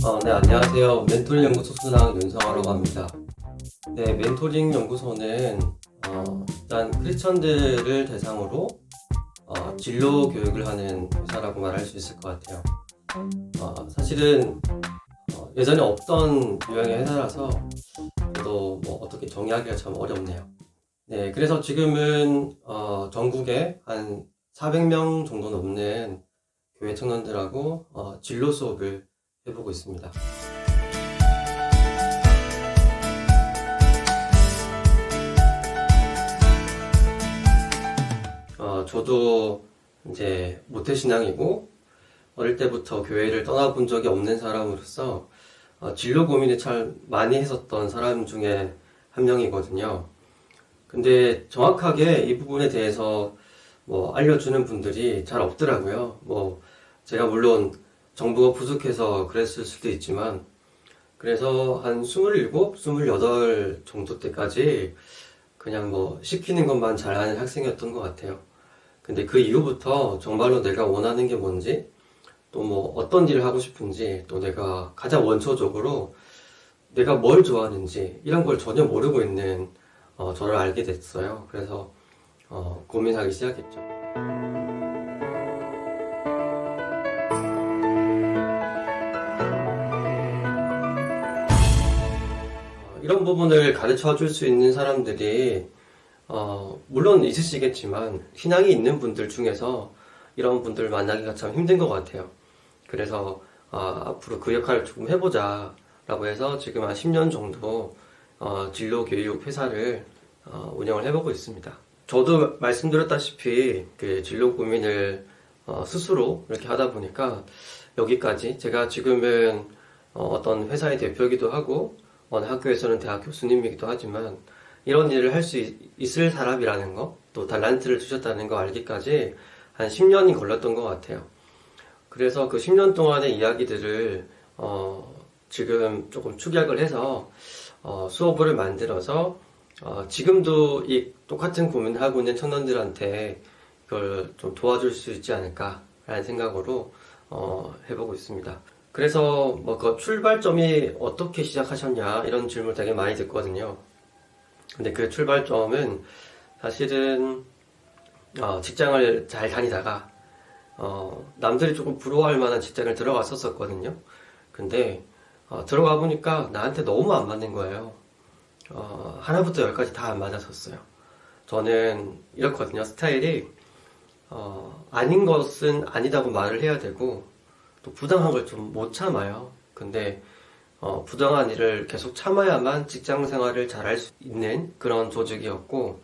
네, 안녕하세요. 멘토링 연구소 소장 윤성화라고 합니다. 네, 멘토링 연구소는 일단 크리스천들을 대상으로 진로 교육을 하는 회사라고 말할 수 있을 것 같아요. 사실은 예전에 없던 유형의 회사라서 저도 뭐 어떻게 정의하기가 참 어렵네요. 네, 그래서 지금은 전국에 한 400명 정도 넘는 교회 청년들하고 진로 수업을 해보고 있습니다. 저도 이제 모태신앙이고 어릴 때부터 교회를 떠나본 적이 없는 사람으로서 진로 고민을 참 많이 했었던 사람 중에 한 명이거든요. 근데 정확하게 이 부분에 대해서 뭐 알려주는 분들이 잘 없더라고요. 뭐 제가 물론 정보가 부족해서 그랬을 수도 있지만, 그래서 한 27, 28 정도 때까지 그냥 뭐 시키는 것만 잘하는 학생이었던 것 같아요. 근데 그 이후부터 정말로 내가 원하는 게 뭔지, 또 뭐 어떤 일을 하고 싶은지, 또 내가 가장 원초적으로 내가 뭘 좋아하는지 이런 걸 전혀 모르고 있는 저를 알게 됐어요. 그래서 고민하기 시작했죠. 이런 부분을 가르쳐 줄 수 있는 사람들이 물론 있으시겠지만 신앙이 있는 분들 중에서 이런 분들 만나기가 참 힘든 것 같아요. 그래서 앞으로 그 역할을 조금 해보자 라고 해서 지금 한 10년 정도 진로교육 회사를 운영을 해보고 있습니다. 저도 말씀드렸다시피 그 진로 고민을 스스로 이렇게 하다 보니까 여기까지, 제가 지금은 어떤 회사의 대표이기도 하고 어느 학교에서는 대학 교수님이기도 하지만 이런 일을 할 수 있을 사람이라는 거, 또 달란트를 주셨다는 거 알기까지 한 10년이 걸렸던 것 같아요. 그래서 그 10년 동안의 이야기들을 지금 조금 축약을 해서 수업을 만들어서 지금도 이 똑같은 고민을 하고 있는 청년들한테 이걸 좀 도와줄 수 있지 않을까라는 생각으로 해보고 있습니다. 그래서 뭐 그 출발점이 어떻게 시작하셨냐 이런 질문 되게 많이 듣거든요. 근데 그 출발점은 사실은 직장을 잘 다니다가 남들이 조금 부러워할 만한 직장을 들어갔었거든요. 근데 들어가 보니까 나한테 너무 안 맞는 거예요. 하나부터 열까지 다 안 맞았었어요. 저는 이렇거든요. 스타일이 아닌 것은 아니다고 말을 해야 되고, 또 부당한 걸 좀 못 참아요. 근데 부당한 일을 계속 참아야만 직장 생활을 잘할 수 있는 그런 조직이었고,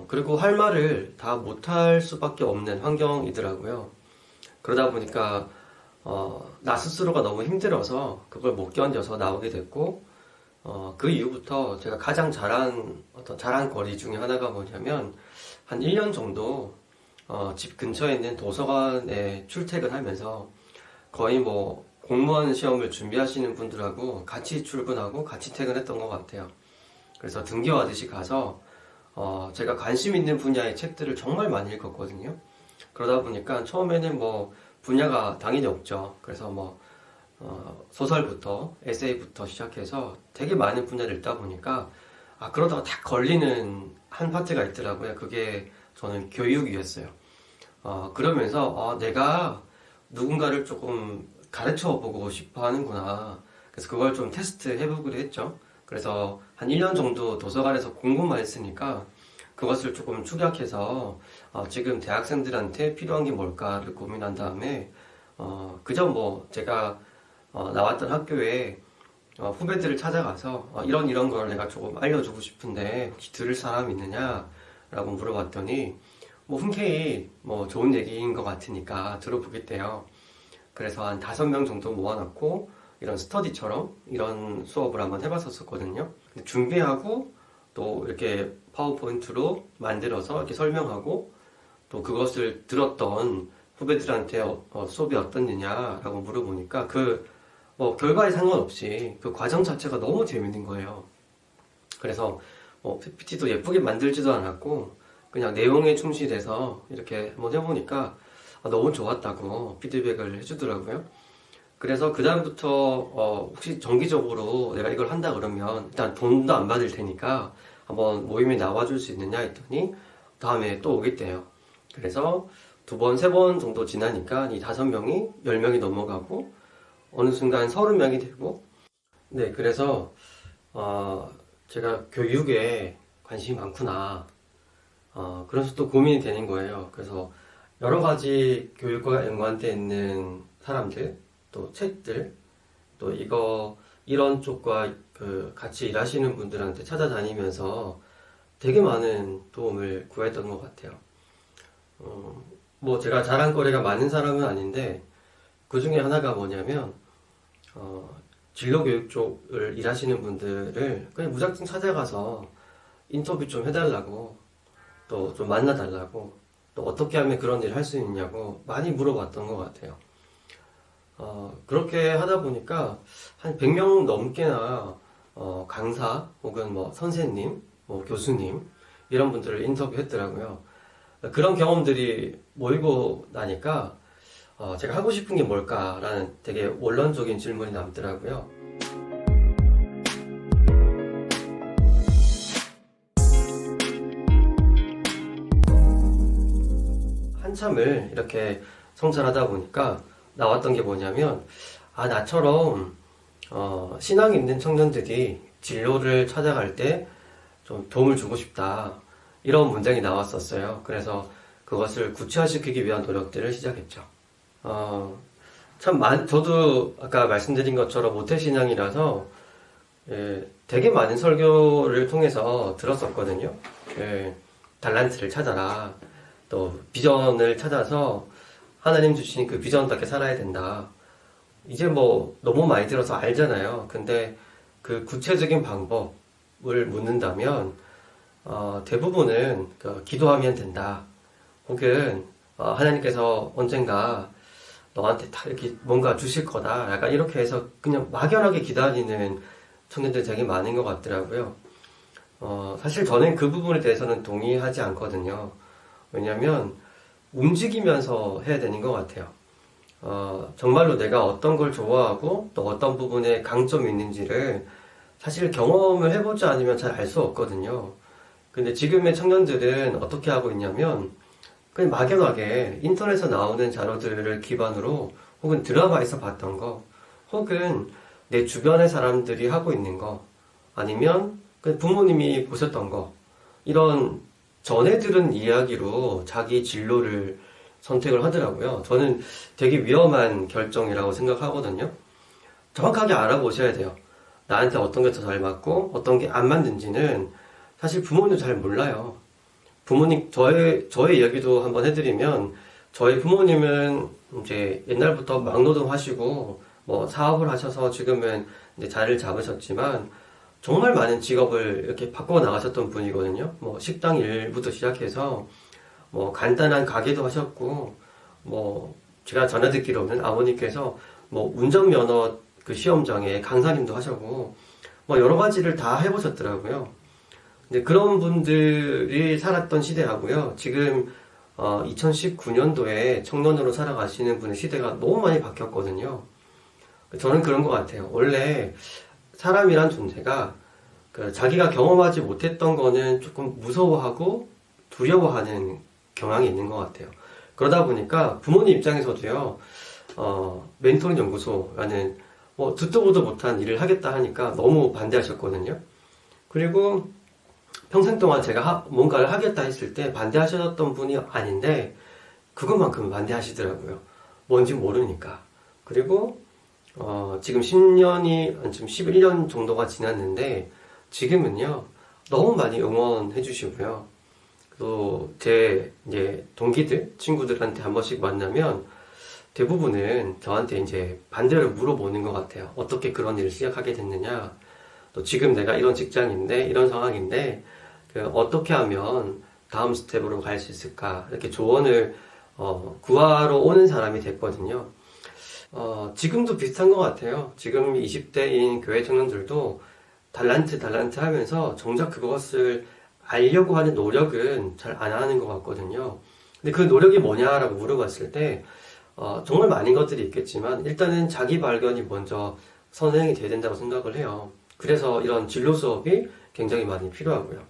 그리고 할 말을 다 못할 수밖에 없는 환경이더라고요. 그러다 보니까 나 스스로가 너무 힘들어서 그걸 못 견뎌서 나오게 됐고, 그 이후부터 제가 가장 잘한 자랑거리 중에 하나가 뭐냐면, 한 1년 정도 집 근처에 있는 도서관에 출퇴근하면서 거의 뭐 공무원 시험을 준비하시는 분들하고 같이 출근하고 같이 퇴근했던 것 같아요. 그래서 등교하듯이 가서 제가 관심 있는 분야의 책들을 정말 많이 읽었거든요. 그러다 보니까 처음에는 뭐 분야가 당연히 없죠. 그래서 뭐 소설부터 에세이부터 시작해서 되게 많은 분야를 읽다 보니까 그러다가 딱 걸리는 한 파트가 있더라고요. 그게 저는 교육이었어요. 그러면서 내가 누군가를 조금 가르쳐 보고 싶어 하는구나. 그래서 그걸 좀 테스트 해보기로 했죠. 그래서 한 1년 정도 도서관에서 공부만 했으니까 그것을 조금 축약해서 지금 대학생들한테 필요한 게 뭘까를 고민한 다음에 그저 뭐 제가 나왔던 학교에 후배들을 찾아가서 이런 걸 내가 조금 알려주고 싶은데 혹시 들을 사람 있느냐 라고 물어봤더니 뭐 흔쾌히 뭐 좋은 얘기인 것 같으니까 들어보겠대요. 그래서 한 5명 정도 모아놓고 이런 스터디처럼 이런 수업을 한번 해봤었거든요. 준비하고 또 이렇게 파워포인트로 만들어서 이렇게 설명하고, 또 그것을 들었던 후배들한테 수업이 어떻느냐라고 물어보니까 뭐 결과에 상관없이 그 과정 자체가 너무 재밌는 거예요. 그래서 PPT도 예쁘게 만들지도 않았고 그냥 내용에 충실해서 이렇게 한번 해보니까 너무 좋았다고 피드백을 해주더라고요. 그래서 그다음부터 혹시 정기적으로 내가 이걸 한다 그러면 일단 돈도 안 받을 테니까 한번 모임에 나와줄 수 있느냐 했더니 다음에 또 오겠대요. 그래서 두 번, 세 번 정도 지나니까 이 5명이 10명이 넘어가고 어느 순간 30명이 되고 네, 그래서 제가 교육에 관심이 많구나. 그래서 또 고민이 되는 거예요. 그래서 여러 가지 교육과 연관돼 있는 사람들, 또 책들, 또 이런 쪽과 같이 일하시는 분들한테 찾아다니면서 되게 많은 도움을 구했던 것 같아요. 뭐 제가 자랑거리가 많은 사람은 아닌데 그 중에 하나가 뭐냐면 진로교육 쪽을 일하시는 분들을 그냥 무작정 찾아가서 인터뷰 좀 해달라고 또 좀 만나달라고 또 어떻게 하면 그런 일을 할 수 있냐고 많이 물어봤던 것 같아요. 그렇게 하다 보니까 한 100명 넘게나 강사 혹은 뭐 선생님, 뭐 교수님 이런 분들을 인터뷰했더라고요. 그런 경험들이 모이고 나니까 제가 하고 싶은 게 뭘까라는 되게 원론적인 질문이 남더라고요. 한참을 이렇게 성찰하다 보니까 나왔던 게 뭐냐면 나처럼 신앙이 있는 청년들이 진로를 찾아갈 때 좀 도움을 주고 싶다 이런 문장이 나왔었어요. 그래서 그것을 구체화시키기 위한 노력들을 시작했죠. 저도 아까 말씀드린 것처럼 모태신앙이라서 되게 많은 설교를 통해서 들었었거든요. 달란트를 찾아라. 또 비전을 찾아서 하나님 주신 그 비전답게 살아야 된다. 이제 뭐 너무 많이 들어서 알잖아요. 근데 그 구체적인 방법을 묻는다면 대부분은 기도하면 된다. 혹은 하나님께서 언젠가 너한테 다 이렇게 뭔가 주실 거다. 약간 이렇게 해서 그냥 막연하게 기다리는 청년들이 되게 많은 것 같더라고요. 사실 저는 그 부분에 대해서는 동의하지 않거든요. 왜냐면 움직이면서 해야 되는 것 같아요. 정말로 내가 어떤 걸 좋아하고 또 어떤 부분에 강점이 있는지를 사실 경험을 해보지 않으면 잘 알 수 없거든요. 근데 지금의 청년들은 어떻게 하고 있냐면 그냥 막연하게 인터넷에 나오는 자료들을 기반으로 혹은 드라마에서 봤던 거 혹은 내 주변의 사람들이 하고 있는 거 아니면 부모님이 보셨던 거 이런 전에 들은 이야기로 자기 진로를 선택을 하더라고요. 저는 되게 위험한 결정이라고 생각하거든요. 정확하게 알아보셔야 돼요. 나한테 어떤 게 더 잘 맞고 어떤 게 안 맞는지는 사실 부모님도 잘 몰라요. 부모님, 저의 이야기도 한번 해드리면 저희 부모님은 이제 옛날부터 막노동 하시고 뭐 사업을 하셔서 지금은 이제 자리를 잡으셨지만 정말 많은 직업을 이렇게 바꿔 나가셨던 분이거든요. 뭐 식당 일부터 시작해서 뭐 간단한 가게도 하셨고 뭐 제가 전해 듣기로는 아버님께서 뭐 운전면허 그 시험장에 강사님도 하셨고 뭐 여러 가지를 다 해보셨더라고요. 근데 그런 분들이 살았던 시대하고요. 지금 2019년도에 청년으로 살아가시는 분의 시대가 너무 많이 바뀌었거든요. 저는 그런 것 같아요. 원래 사람이란 존재가 자기가 경험하지 못했던 거는 조금 무서워하고 두려워하는 경향이 있는 것 같아요. 그러다 보니까 부모님 입장에서도요, 멘토링 연구소라는 뭐 듣도 보도 못한 일을 하겠다 하니까 너무 반대하셨거든요. 그리고 평생 동안 제가 뭔가를 하겠다 했을 때 반대하셨던 분이 아닌데 그것만큼은 반대하시더라고요. 뭔지 모르니까. 그리고 지금 10년이, 지금 11년 정도가 지났는데, 지금은요, 너무 많이 응원해 주시고요. 또, 이제, 동기들, 친구들한테 한 번씩 만나면, 대부분은 저한테 이제 반대로 물어보는 것 같아요. 어떻게 그런 일을 시작하게 됐느냐. 또 지금 내가 이런 직장인데, 이런 상황인데, 어떻게 하면 다음 스텝으로 갈 수 있을까. 이렇게 조언을, 구하러 오는 사람이 됐거든요. 지금도 비슷한 것 같아요. 지금 20대인 교회 청년들도 달란트 하면서 정작 그것을 알려고 하는 노력은 잘 안 하는 것 같거든요. 근데 그 노력이 뭐냐라고 물어봤을 때, 정말 많은 것들이 있겠지만 일단은 자기 발견이 먼저 선행이 돼야 된다고 생각을 해요. 그래서 이런 진로 수업이 굉장히 많이 필요하고요.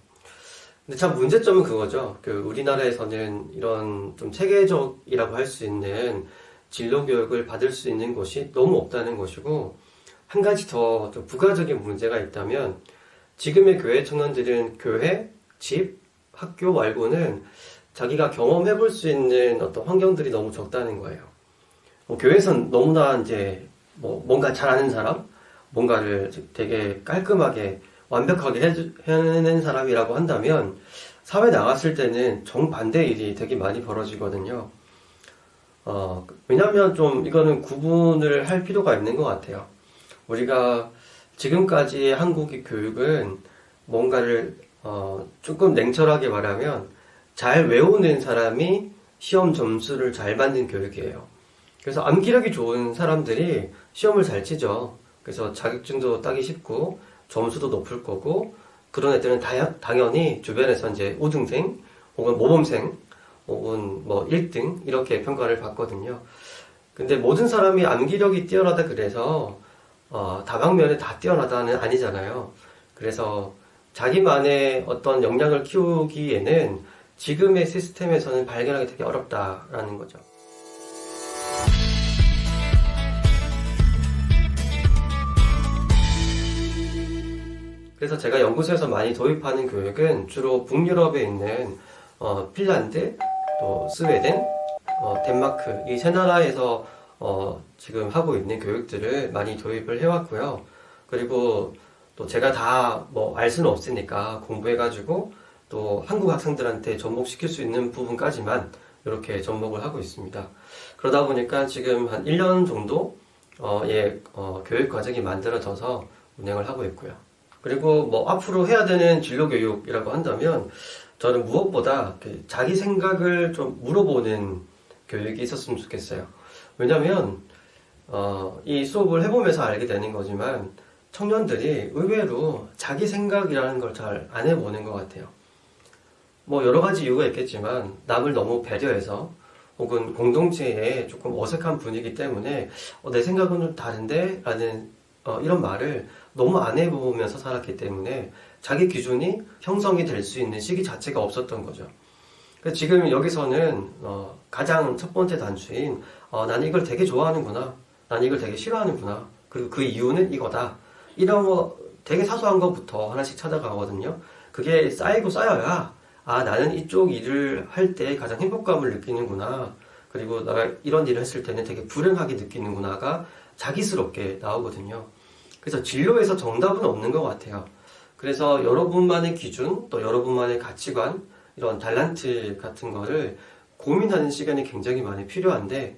근데 참 문제점은 그거죠. 우리나라에서는 이런 좀 체계적이라고 할 수 있는 진로 교육을 받을 수 있는 곳이 너무 없다는 것이고, 한 가지 더 좀 부가적인 문제가 있다면, 지금의 교회 청년들은 교회, 집, 학교 말고는 자기가 경험해 볼 수 있는 어떤 환경들이 너무 적다는 거예요. 교회에선 너무나 이제 뭔가 잘하는 사람, 뭔가를 되게 깔끔하게 완벽하게 해낸 사람이라고 한다면 사회 나갔을 때는 정반대의 일이 되게 많이 벌어지거든요. 왜냐면 좀 이거는 구분을 할 필요가 있는 것 같아요. 우리가 지금까지 한국의 교육은 뭔가를 조금 냉철하게 말하면 잘 외우는 사람이 시험 점수를 잘 받는 교육이에요. 그래서 암기력이 좋은 사람들이 시험을 잘 치죠. 그래서 자격증도 따기 쉽고 점수도 높을 거고, 그런 애들은 당연히 주변에서 이제 우등생 혹은 모범생 혹은 1등 이렇게 평가를 받거든요. 근데 모든 사람이 암기력이 뛰어나다 그래서 다방면에 다 뛰어나다는 아니잖아요. 그래서 자기만의 어떤 역량을 키우기에는 지금의 시스템에서는 발견하기 되게 어렵다라는 거죠. 그래서 제가 연구소에서 많이 도입하는 교육은 주로 북유럽에 있는 핀란드, 또 스웨덴, 덴마크 이 세 나라에서 지금 하고 있는 교육들을 많이 도입을 해왔고요. 그리고 또 제가 다 알 수는 없으니까 공부해가지고 또 한국 학생들한테 접목시킬 수 있는 부분까지만 이렇게 접목을 하고 있습니다. 그러다 보니까 지금 한 1년 정도 교육 과정이 만들어져서 운영을 하고 있고요. 그리고 앞으로 해야 되는 진로 교육이라고 한다면 저는 무엇보다 자기 생각을 좀 물어보는 교육이 있었으면 좋겠어요. 왜냐면 이 수업을 해보면서 알게 되는 거지만 청년들이 의외로 자기 생각이라는 걸 잘 안 해보는 것 같아요. 여러 가지 이유가 있겠지만 남을 너무 배려해서 혹은 공동체에 조금 어색한 분위기 때문에 내 생각은 좀 다른데? 라는 이런 말을 너무 안 해보면서 살았기 때문에 자기 기준이 형성이 될 수 있는 시기 자체가 없었던 거죠. 그래서 지금 여기서는 가장 첫 번째 단추인 난 이걸 되게 좋아하는구나, 난 이걸 되게 싫어하는구나, 그리고 그 이유는 이거다, 이런 거 되게 사소한 것부터 하나씩 찾아가거든요. 그게 쌓이고 쌓여야 나는 이쪽 일을 할 때 가장 행복감을 느끼는구나, 그리고 내가 이런 일을 했을 때는 되게 불행하게 느끼는구나가 자기스럽게 나오거든요. 그래서 진로에서 정답은 없는 것 같아요. 그래서 여러분만의 기준, 또 여러분만의 가치관, 이런 달란트 같은 거를 고민하는 시간이 굉장히 많이 필요한데,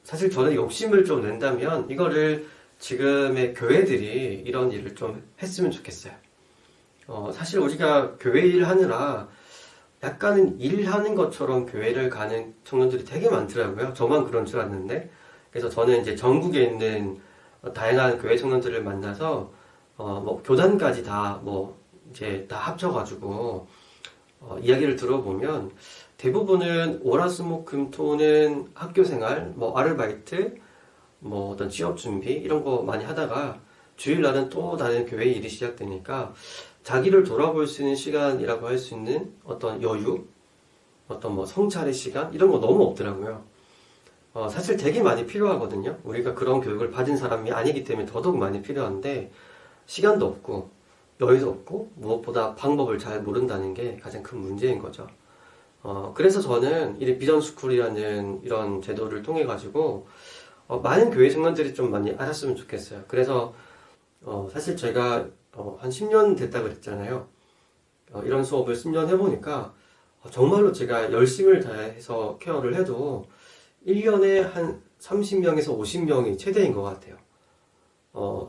사실 저는 욕심을 좀 낸다면 이거를 지금의 교회들이 이런 일을 좀 했으면 좋겠어요. 사실 우리가 교회 일 하느라 약간은 일하는 것처럼 교회를 가는 청년들이 되게 많더라고요. 저만 그런 줄 알았는데. 그래서 저는 이제 전국에 있는 다양한 교회 청년들을 만나서 교단까지 다 이제 다 합쳐가지고 이야기를 들어보면 대부분은 월화수목금토는 학교생활, 아르바이트, 어떤 취업 준비 이런 거 많이 하다가 주일날은 또 다른 교회 일이 시작되니까 자기를 돌아볼 수 있는 시간이라고 할 수 있는 어떤 여유, 어떤 성찰의 시간 이런 거 너무 없더라고요. 사실 되게 많이 필요하거든요. 우리가 그런 교육을 받은 사람이 아니기 때문에 더더욱 많이 필요한데 시간도 없고 여유도 없고 무엇보다 방법을 잘 모른다는 게 가장 큰 문제인 거죠. 그래서 저는 이 비전스쿨이라는 이런 제도를 통해 가지고 많은 교회 청년들이 좀 많이 알았으면 좋겠어요. 그래서 사실 제가 한 10년 됐다 그랬잖아요. 이런 수업을 10년 해보니까 정말로 제가 열심을 다해서 케어를 해도 1년에 한 30명에서 50명이 최대인 것 같아요.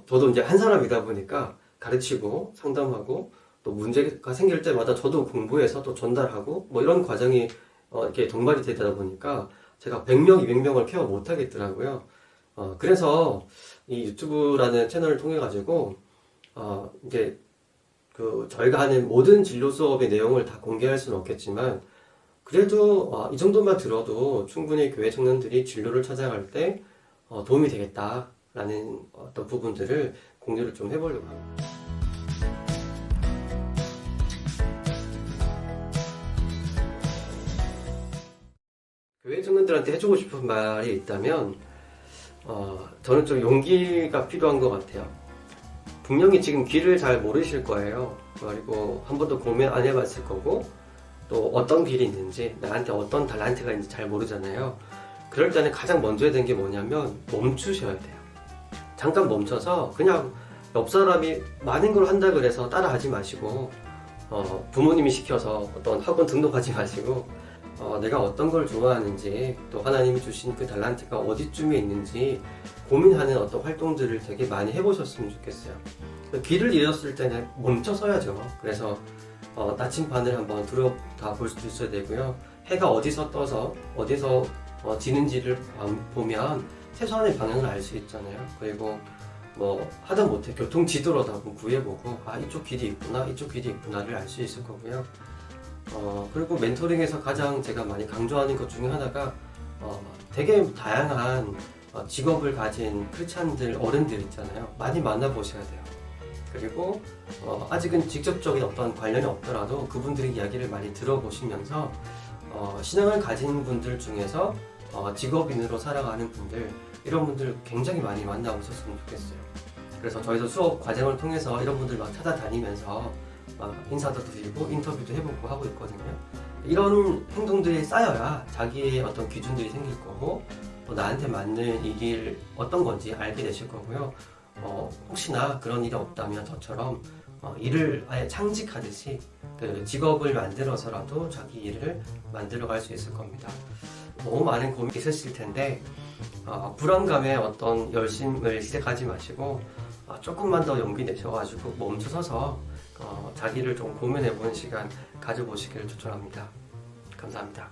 저도 이제 한 사람이다 보니까 가르치고 상담하고 또 문제가 생길 때마다 저도 공부해서 또 전달하고 이런 과정이 이렇게 동반이 되다 보니까 제가 100명, 200명을 케어 못 하겠더라고요. 그래서 이 유튜브라는 채널을 통해 가지고 이제 저희가 하는 모든 진로 수업의 내용을 다 공개할 수는 없겠지만 그래도 이 정도만 들어도 충분히 교회 청년들이 진로를 찾아갈 때 도움이 되겠다라는 어떤 부분들을 공유를 좀 해보려고 합니다. 교회 청년들한테 해주고 싶은 말이 있다면 저는 좀 용기가 필요한 것 같아요. 분명히 지금 길을 잘 모르실 거예요. 그리고 한 번도 고민 안 해봤을 거고 또 어떤 길이 있는지 나한테 어떤 달란트가 있는지 잘 모르잖아요. 그럴 때는 가장 먼저 해야 되는 게 뭐냐면 멈추셔야 돼요. 잠깐 멈춰서 그냥 옆 사람이 많은 걸 한다 그래서 따라하지 마시고 부모님이 시켜서 어떤 학원 등록하지 마시고 내가 어떤 걸 좋아하는지 또 하나님이 주신 그 달란트가 어디쯤에 있는지 고민하는 어떤 활동들을 되게 많이 해보셨으면 좋겠어요. 길을 잃었을 때는 멈춰서야죠. 그래서 나침반을 한번 들여다 볼 수도 있어야 되고요. 해가 어디서 떠서 어디서 지는지를 보면 최소한의 방향을 알 수 있잖아요. 그리고 뭐 하다못해 교통 지도로도 한번 구해보고 이쪽 길이 있구나 이쪽 길이 있구나를 알 수 있을 거고요. 그리고 멘토링에서 가장 제가 많이 강조하는 것 중에 하나가 되게 다양한 직업을 가진 크리스찬들 어른들 있잖아요. 많이 만나보셔야 돼요. 그리고 아직은 직접적인 어떤 관련이 없더라도 그분들의 이야기를 많이 들어보시면서 신앙을 가진 분들 중에서 직업인으로 살아가는 분들 이런 분들 굉장히 많이 만나보셨으면 좋겠어요. 그래서 저희도 수업 과정을 통해서 이런 분들 막 찾아다니면서 막 인사도 드리고 인터뷰도 해보고 하고 있거든요. 이런 행동들이 쌓여야 자기의 어떤 기준들이 생길 거고 또 나한테 맞는 이 길 어떤 건지 알게 되실 거고요. 혹시나 그런 일이 없다면 저처럼 일을 아예 창직하듯이 그 직업을 만들어서라도 자기 일을 만들어 갈 수 있을 겁니다. 너무 많은 고민이 있으실 텐데 불안감에 어떤 열심을 시작하지 마시고 조금만 더 용기 내셔가지고 멈춰서서 자기를 좀 고민해보는 시간 가져보시기를 추천합니다. 감사합니다.